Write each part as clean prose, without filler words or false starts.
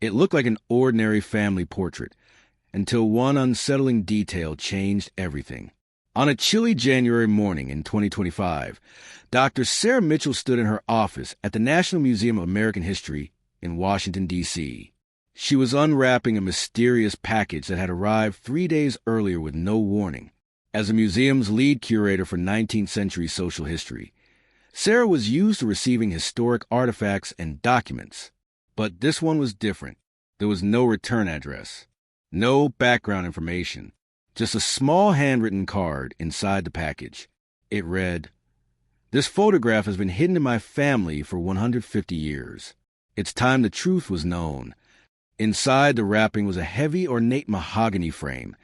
It looked like an ordinary family portrait, until one unsettling detail changed everything. On a chilly January morning in 2025, Dr. Sarah Mitchell stood in her office at the National Museum of American History in Washington, D.C. She was unwrapping a mysterious package that had arrived 3 days earlier with no warning. As the museum's lead curator for 19th century social history, Sarah was used to receiving historic artifacts and documents. But this one was different. There was no return address, no background information, just a small handwritten card inside the package. It read, "This photograph has been hidden in my family for 150 years. It's time the truth was known." Inside the wrapping was a heavy, ornate mahogany frame,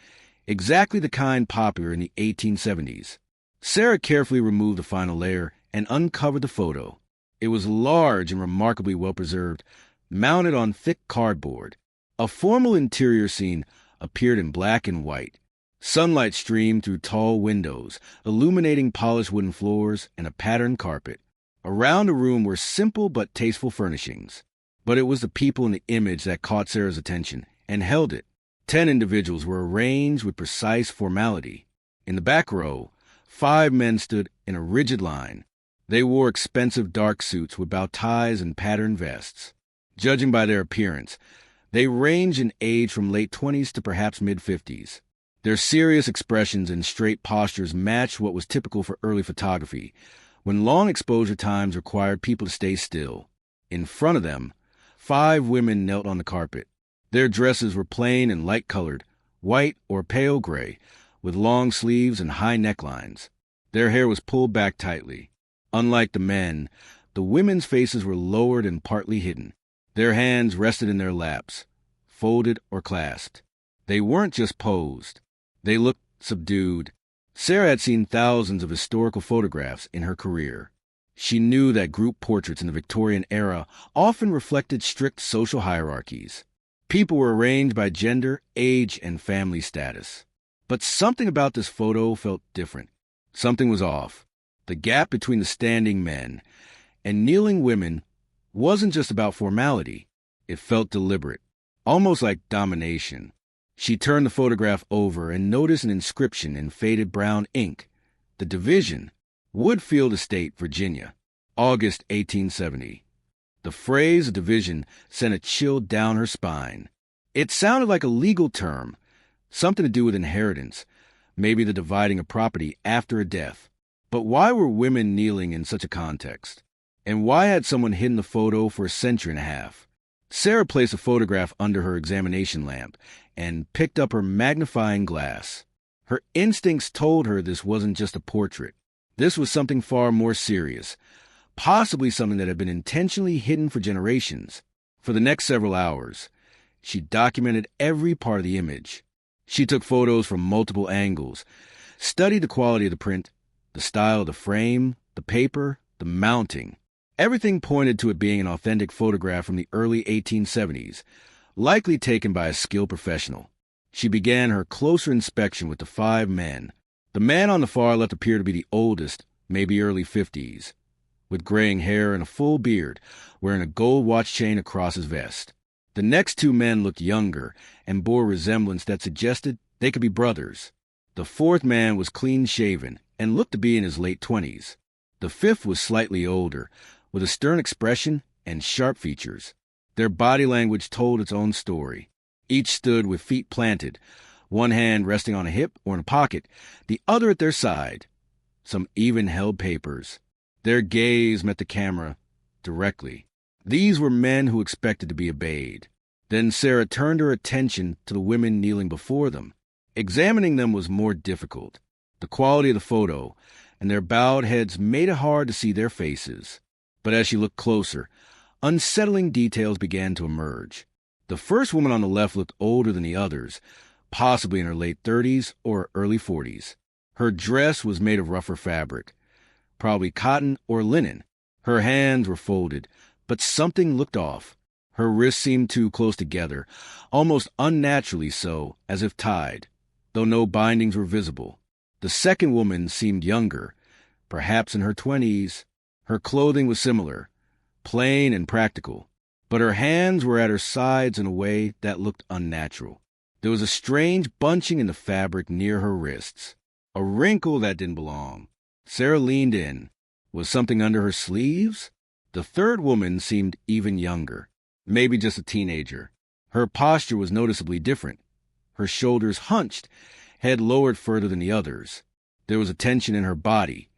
exactly the kind popular in the 1870s. Sarah carefully removed the final layer and uncovered the photo. It was large and remarkably well preserved, mounted on thick cardboard. A formal interior scene appeared in black and white. Sunlight streamed through tall windows, illuminating polished wooden floors and a patterned carpet. Around the room were simple but tasteful furnishings. But it was the people in the image that caught Sarah's attention and held it. 10 individuals were arranged with precise formality. In the back row, 5 men stood in a rigid line. They wore expensive dark suits with bow ties and patterned vests. Judging by their appearance, they ranged in age from late 20s to perhaps mid-50s. Their serious expressions and straight postures matched what was typical for early photography, when long exposure times required people to stay still. In front of them, 5 women knelt on the carpet. Their dresses were plain and light-colored, white or pale gray, with long sleeves and high necklines. Their hair was pulled back tightly. Unlike the men, the women's faces were lowered and partly hidden. Their hands rested in their laps, folded or clasped. They weren't just posed. They looked subdued. Sarah had seen thousands of historical photographs in her career. She knew that group portraits in the Victorian era often reflected strict social hierarchies. People were arranged by gender, age, and family status. But something about this photo felt different. Something was off. The gap between the standing men and kneeling women wasn't just about formality. It felt deliberate, almost like domination. She turned the photograph over and noticed an inscription in faded brown ink. The division, Woodfield Estate, Virginia, August 1870. The phrase division sent a chill down her spine. It sounded like a legal term, something to do with inheritance, maybe the dividing of property after a death. But why were women kneeling in such a context? And why had someone hidden the photo for a century and a half? Sarah placed a photograph under her examination lamp and picked up her magnifying glass. Her instincts told her this wasn't just a portrait. This was something far more serious, possibly something that had been intentionally hidden for generations. For the next several hours, she documented every part of the image. She took photos from multiple angles, studied the quality of the print, the style of the frame, the paper, the mounting. Everything pointed to it being an authentic photograph from the early 1870s, likely taken by a skilled professional. She began her closer inspection with the 5 men. The man on the far left appeared to be the oldest, maybe early 50s, with graying hair and a full beard, wearing a gold watch chain across his vest. The next 2 men looked younger and bore a resemblance that suggested they could be brothers. The 4th man was clean-shaven and looked to be in his late 20s. The 5th was slightly older, with a stern expression and sharp features. Their body language told its own story. Each stood with feet planted, one hand resting on a hip or in a pocket, the other at their side. Some even held papers. Their gaze met the camera directly. These were men who expected to be obeyed. Then Sarah turned her attention to the women kneeling before them. Examining them was more difficult. The quality of the photo and their bowed heads made it hard to see their faces. But as she looked closer, unsettling details began to emerge. The first woman on the left looked older than the others, possibly in her late 30s or early 40s. Her dress was made of rougher fabric, probably cotton or linen. Her hands were folded, but something looked off. Her wrists seemed too close together, almost unnaturally so, as if tied, though no bindings were visible. The second woman seemed younger, perhaps in her 20s. Her clothing was similar, plain and practical. but her hands were at her sides in a way that looked unnatural. There was a strange bunching in the fabric near her wrists, a wrinkle that didn't belong. Sarah leaned in. Was something under her sleeves? The third woman seemed even younger, maybe just a teenager. Her posture was noticeably different. Her shoulders hunched, head lowered further than the others. There was a tension in her body,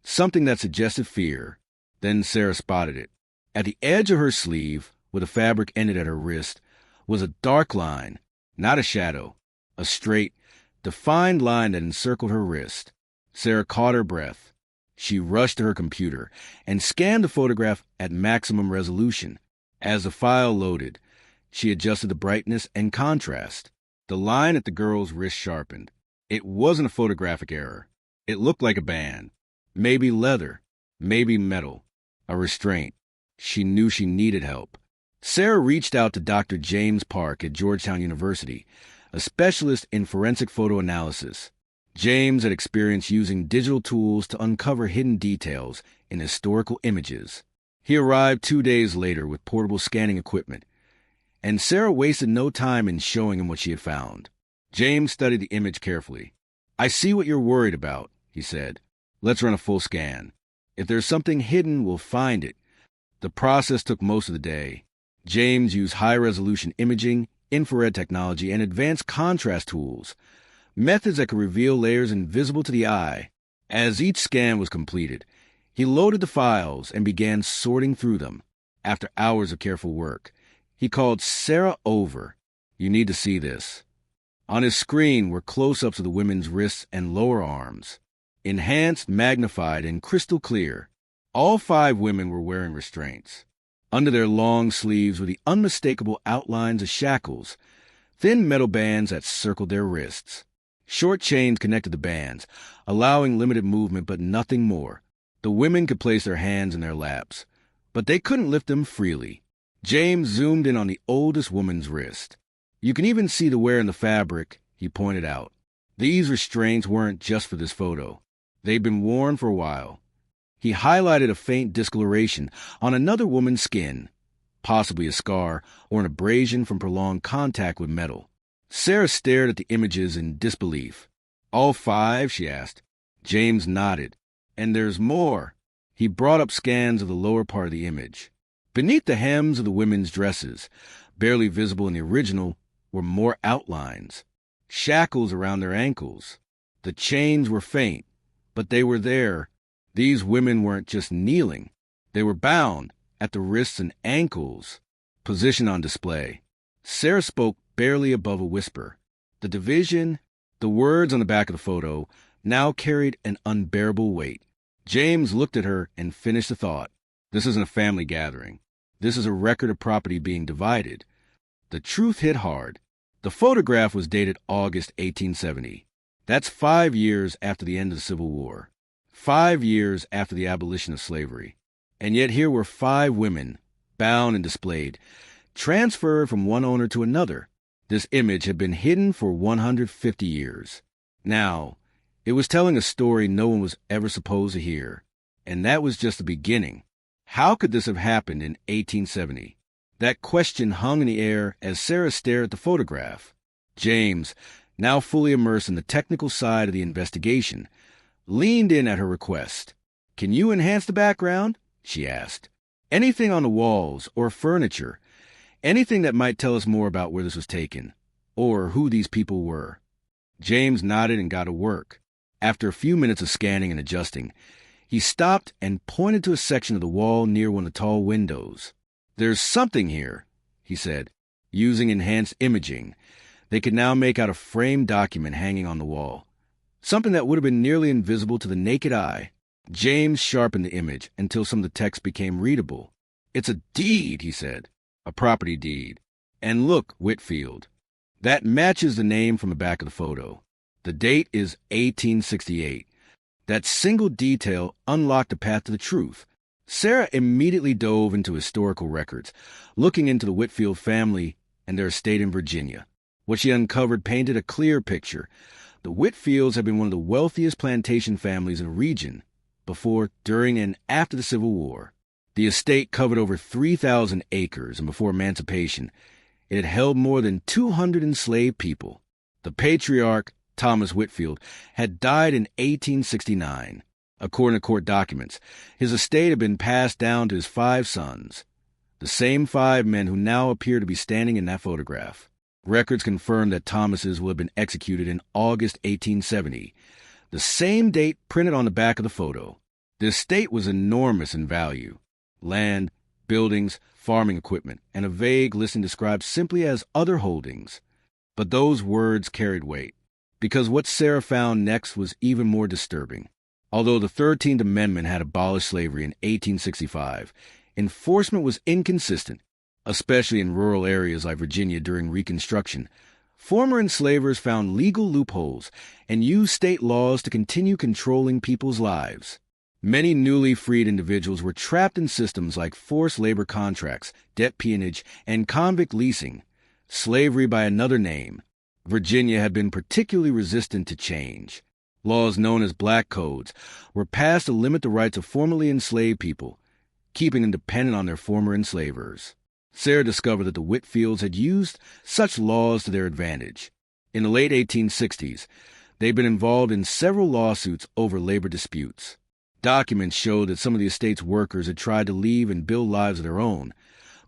something that suggested fear. Then Sarah spotted it. At the edge of her sleeve, where the fabric ended at her wrist, was a dark line, not a shadow, a straight, defined line that encircled her wrist. Sarah caught her breath. She rushed to her computer and scanned the photograph at maximum resolution. As the file loaded, she adjusted the brightness and contrast. The line at the girl's wrist sharpened. It wasn't a photographic error. It looked like a band. Maybe leather, maybe metal, a restraint. She knew she needed help. Sarah reached out to Dr. James Park at Georgetown University, a specialist in forensic photo analysis. James had experience using digital tools to uncover hidden details in historical images. He arrived 2 days later with portable scanning equipment, and Sarah wasted no time in showing him what she had found. James studied the image carefully. "I see what you're worried about," he said. "Let's run a full scan. If there's something hidden, we'll find it." The process took most of the day. James used high-resolution imaging, infrared technology, and advanced contrast tools, methods that could reveal layers invisible to the eye. As each scan was completed, he loaded the files and began sorting through them. After hours of careful work, he called Sarah over. "You need to see this." On his screen were close-ups of the women's wrists and lower arms, enhanced, magnified, and crystal clear. All 5 women were wearing restraints. Under their long sleeves were the unmistakable outlines of shackles, thin metal bands that circled their wrists. Short chains connected the bands, allowing limited movement but nothing more. The women could place their hands in their laps, but they couldn't lift them freely. James zoomed in on the oldest woman's wrist. "You can even see the wear in the fabric," he pointed out. These restraints weren't just for this photo. They'd been worn for a while. He highlighted a faint discoloration on another woman's skin, possibly a scar or an abrasion from prolonged contact with metal. Sarah stared at the images in disbelief. "All 5?" she asked. James nodded. "And there's more." He brought up scans of the lower part of the image. Beneath the hems of the women's dresses, barely visible in the original, were more outlines. Shackles around their ankles. The chains were faint, but they were there. These women weren't just kneeling. They were bound at the wrists and ankles, positioned on display. Sarah spoke barely above a whisper. The division, the words on the back of the photo, now carried an unbearable weight. James looked at her and finished the thought. This isn't a family gathering. This is a record of property being divided. The truth hit hard. The photograph was dated August 1870. That's 5 years after the end of the Civil War. 5 years after the abolition of slavery. And yet here were 5 women, bound and displayed, transferred from one owner to another. This image had been hidden for 150 years. Now, it was telling a story no one was ever supposed to hear. And that was just the beginning. How could this have happened in 1870? That question hung in the air as Sarah stared at the photograph. James, now fully immersed in the technical side of the investigation, leaned in at her request. "Can you enhance the background?" she asked. "Anything on the walls or furniture. Anything that might tell us more about where this was taken, or who these people were." James nodded and got to work. After a few minutes of scanning and adjusting, he stopped and pointed to a section of the wall near one of the tall windows. "There's something here," he said. Using enhanced imaging, they could now make out a framed document hanging on the wall, something that would have been nearly invisible to the naked eye. James sharpened the image until some of the text became readable. "It's a deed," he said. "A property deed. And look, Whitfield. That matches the name from the back of the photo. The date is 1868. That single detail unlocked a path to the truth." Sarah immediately dove into historical records, looking into the Whitfield family and their estate in Virginia. What she uncovered painted a clear picture. The Whitfields had been one of the wealthiest plantation families in the region before, during, and after the Civil War. The estate covered over 3,000 acres, and before emancipation, it had held more than 200 enslaved people. The patriarch, Thomas Whitfield, had died in 1869. According to court documents, his estate had been passed down to his 5 sons, the same 5 men who now appear to be standing in that photograph. Records confirm that Thomas's will have been executed in August 1870, the same date printed on the back of the photo. The estate was enormous in value. Land, buildings, farming equipment, and a vague listing described simply as other holdings. But those words carried weight, because what Sarah found next was even more disturbing. Although the 13th Amendment had abolished slavery in 1865, enforcement was inconsistent, especially in rural areas like Virginia during Reconstruction. Former enslavers found legal loopholes and used state laws to continue controlling people's lives. Many newly freed individuals were trapped in systems like forced labor contracts, debt peonage, and convict leasing, slavery by another name. Virginia had been particularly resistant to change. Laws known as black codes were passed to limit the rights of formerly enslaved people, keeping them dependent on their former enslavers. Sarah discovered that the Whitfields had used such laws to their advantage. In the late 1860s, they'd been involved in several lawsuits over labor disputes. Documents showed that some of the estate's workers had tried to leave and build lives of their own,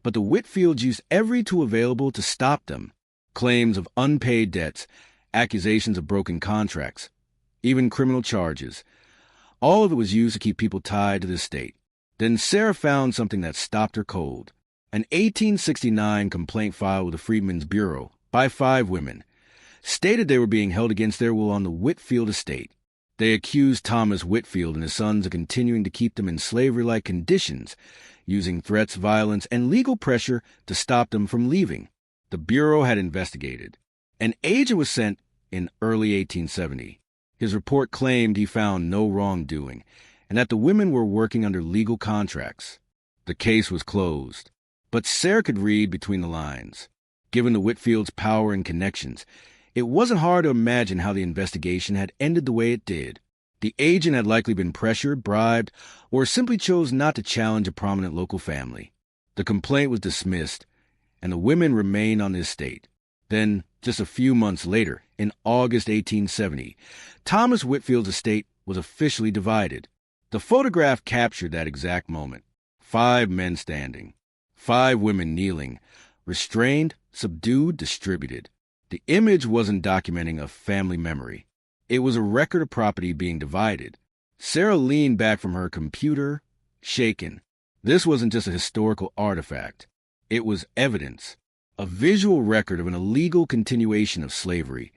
but the Whitfields used every tool available to stop them. Claims of unpaid debts, accusations of broken contracts, even criminal charges. All of it was used to keep people tied to the estate. Then Sarah found something that stopped her cold. An 1869 complaint filed with the Freedmen's Bureau by 5 women stated they were being held against their will on the Whitfield estate. They accused Thomas Whitfield and his sons of continuing to keep them in slavery-like conditions, using threats, violence, and legal pressure to stop them from leaving. The Bureau had investigated. An agent was sent in early 1870. His report claimed he found no wrongdoing, and that the women were working under legal contracts. The case was closed. But Sarah could read between the lines. Given the Whitfields' power and connections, it wasn't hard to imagine how the investigation had ended the way it did. The agent had likely been pressured, bribed, or simply chose not to challenge a prominent local family. The complaint was dismissed, and the women remained on the estate. Then, just a few months later, in August 1870, Thomas Whitfield's estate was officially divided. The photograph captured that exact moment. 5 men standing, 5 women kneeling, restrained, subdued, distributed. The image wasn't documenting a family memory. It was a record of property being divided. Sarah leaned back from her computer, shaken. This wasn't just a historical artifact. It was evidence, a visual record of an illegal continuation of slavery,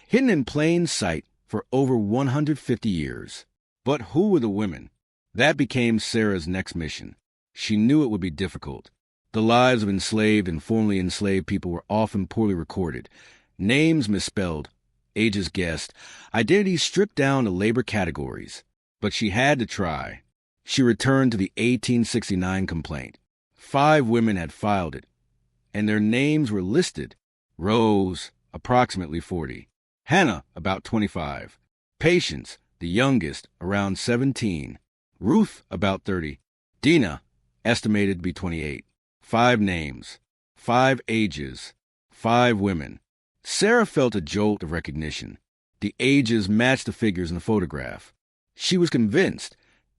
hidden in plain sight for over 150 years. But who were the women? That became Sarah's next mission. She knew it would be difficult. The lives of enslaved and formerly enslaved people were often poorly recorded, names misspelled, ages guessed, identities stripped down to labor categories. But she had to try. She returned to the 1869 complaint. 5 women had filed it, and their names were listed. Rose, approximately 40. Hannah, about 25. Patience, the youngest, around 17. Ruth, about 30. Dina, estimated to be 28. 5 names, 5 ages, 5 women. Sarah felt a jolt of recognition. The ages matched the figures in the photograph. She was convinced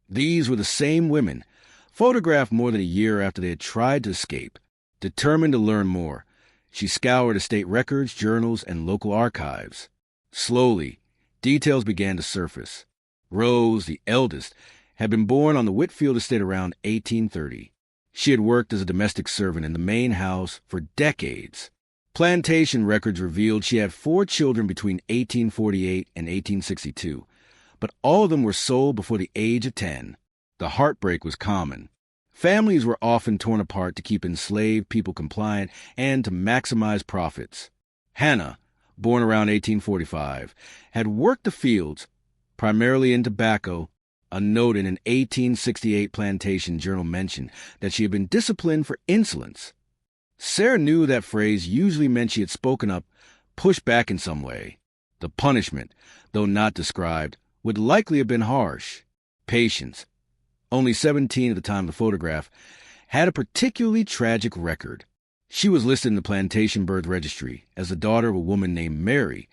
these were the same women, photographed more than a year after they had tried to escape. Determined to learn more, she scoured estate records, journals, and local archives. Slowly, details began to surface. Rose, the eldest, had been born on the Whitfield estate around 1830. She had worked as a domestic servant in the main house for decades. Plantation records revealed she had 4 children between 1848 and 1862, but all of them were sold before the age of 10. The heartbreak was common. Families were often torn apart to keep enslaved people compliant and to maximize profits. Hannah, born around 1845, had worked the fields, primarily in tobacco. A note in an 1868 plantation journal mentioned that she had been disciplined for insolence. Sarah knew that phrase usually meant she had spoken up, pushed back in some way. The punishment, though not described, would likely have been harsh. Patience, only 17 at the time of the photograph, had a particularly tragic record. She was listed in the plantation birth registry as the daughter of a woman named Mary,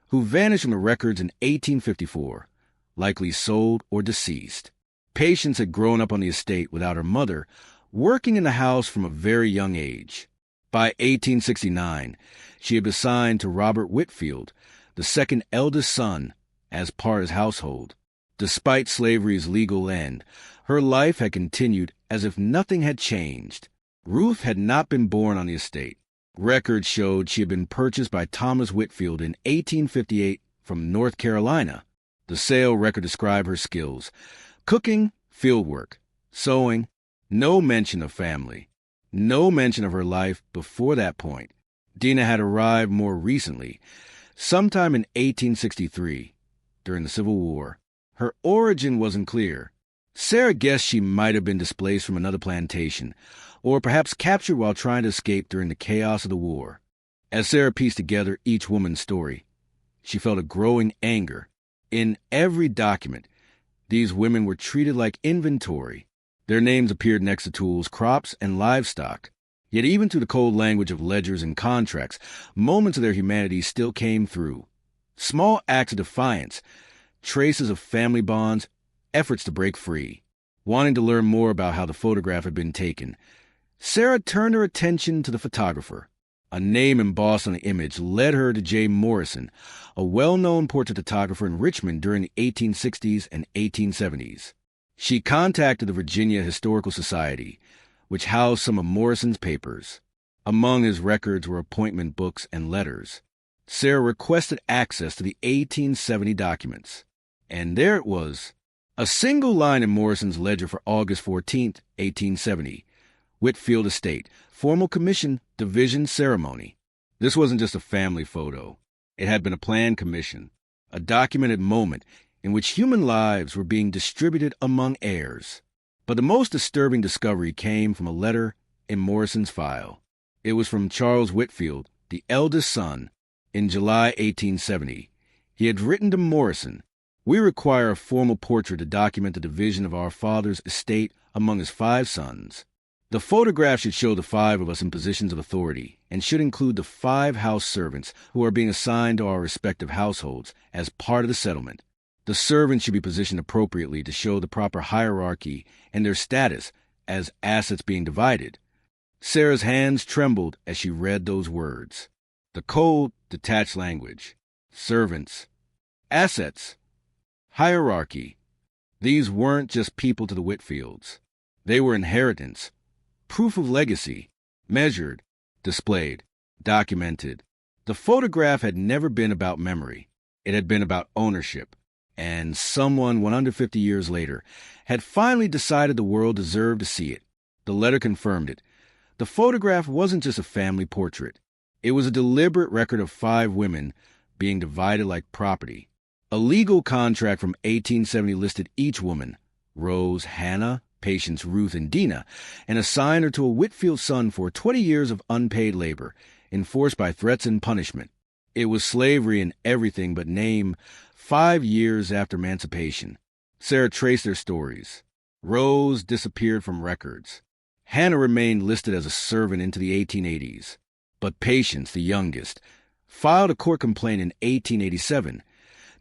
who vanished from the records in 1854, likely sold or deceased. Patience had grown up on the estate without her mother, working in the house from a very young age. By 1869, she had been assigned to Robert Whitfield, the second eldest son, as part of his household. Despite slavery's legal end, her life had continued as if nothing had changed. Ruth had not been born on the estate. Records showed she had been purchased by Thomas Whitfield in 1858 from North Carolina. The sale record described her skills: cooking, fieldwork, sewing, no mention of family, no mention of her life before that point. Dina had arrived more recently, sometime in 1863, during the Civil War. Her origin wasn't clear. Sarah guessed she might have been displaced from another plantation, or perhaps captured while trying to escape during the chaos of the war. As Sarah pieced together each woman's story, she felt a growing anger. In every document, these women were treated like inventory. Their names appeared next to tools, crops, and livestock. Yet even through the cold language of ledgers and contracts, moments of their humanity still came through. Small acts of defiance, traces of family bonds, efforts to break free. Wanting to learn more about how the photograph had been taken, Sarah turned her attention to the photographer. A name embossed on the image led her to J. Morrison, a well-known portrait photographer in Richmond during the 1860s and 1870s. She contacted the Virginia Historical Society, which housed some of Morrison's papers. Among his records were appointment books and letters. Sarah requested access to the 1870 documents. And there it was, a single line in Morrison's ledger for August 14, 1870. Whitfield Estate, Formal Commission, Division Ceremony. This wasn't just a family photo. It had been a planned commission, a documented moment in which human lives were being distributed among heirs. But the most disturbing discovery came from a letter in Morrison's file. It was from Charles Whitfield, the eldest son. In July 1870, he had written to Morrison, "We require a formal portrait to document the division of our father's estate among his 5 sons. The photograph should show the 5 of us in positions of authority and should include the 5 house servants who are being assigned to our respective households as part of the settlement. The servants should be positioned appropriately to show the proper hierarchy and their status as assets being divided." Sarah's hands trembled as she read those words. The cold, detached language. Servants. Assets. Hierarchy. These weren't just people to the Whitfields. They were inheritance. Proof of legacy. Measured. Displayed. Documented. The photograph had never been about memory. It had been about ownership. And someone 150 years later had finally decided the world deserved to see it. The letter confirmed it. The photograph wasn't just a family portrait. It was a deliberate record of 5 women being divided like property. A legal contract from 1870 listed each woman, Rose, Hannah, Patience, Ruth, and Dina, and assigned her to a Whitfield son for 20 years of unpaid labor, enforced by threats and punishment. It was slavery in everything but name. 5 years after emancipation, Sarah traced their stories. Rose disappeared from records. Hannah remained listed as a servant into the 1880s. But Patience, the youngest, filed a court complaint in 1887,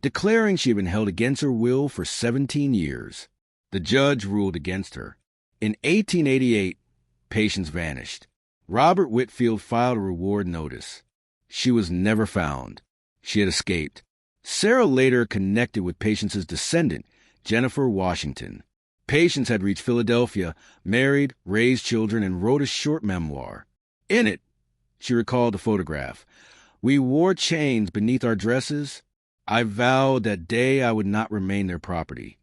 declaring she had been held against her will for 17 years. The judge ruled against her. In 1888, Patience vanished. Robert Whitfield filed a reward notice. She was never found. She had escaped. Sarah later connected with Patience's descendant, Jennifer Washington. Patience had reached Philadelphia, married, raised children, and wrote a short memoir. In it, she recalled the photograph. "We wore chains beneath our dresses. I vowed that day I would not remain their property."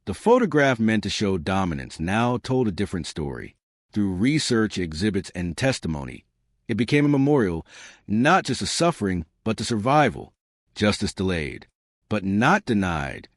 The photograph, meant to show dominance, now told a different story. Through research, exhibits, and testimony, it became a memorial, not just to suffering, but to survival. Justice delayed, but not denied.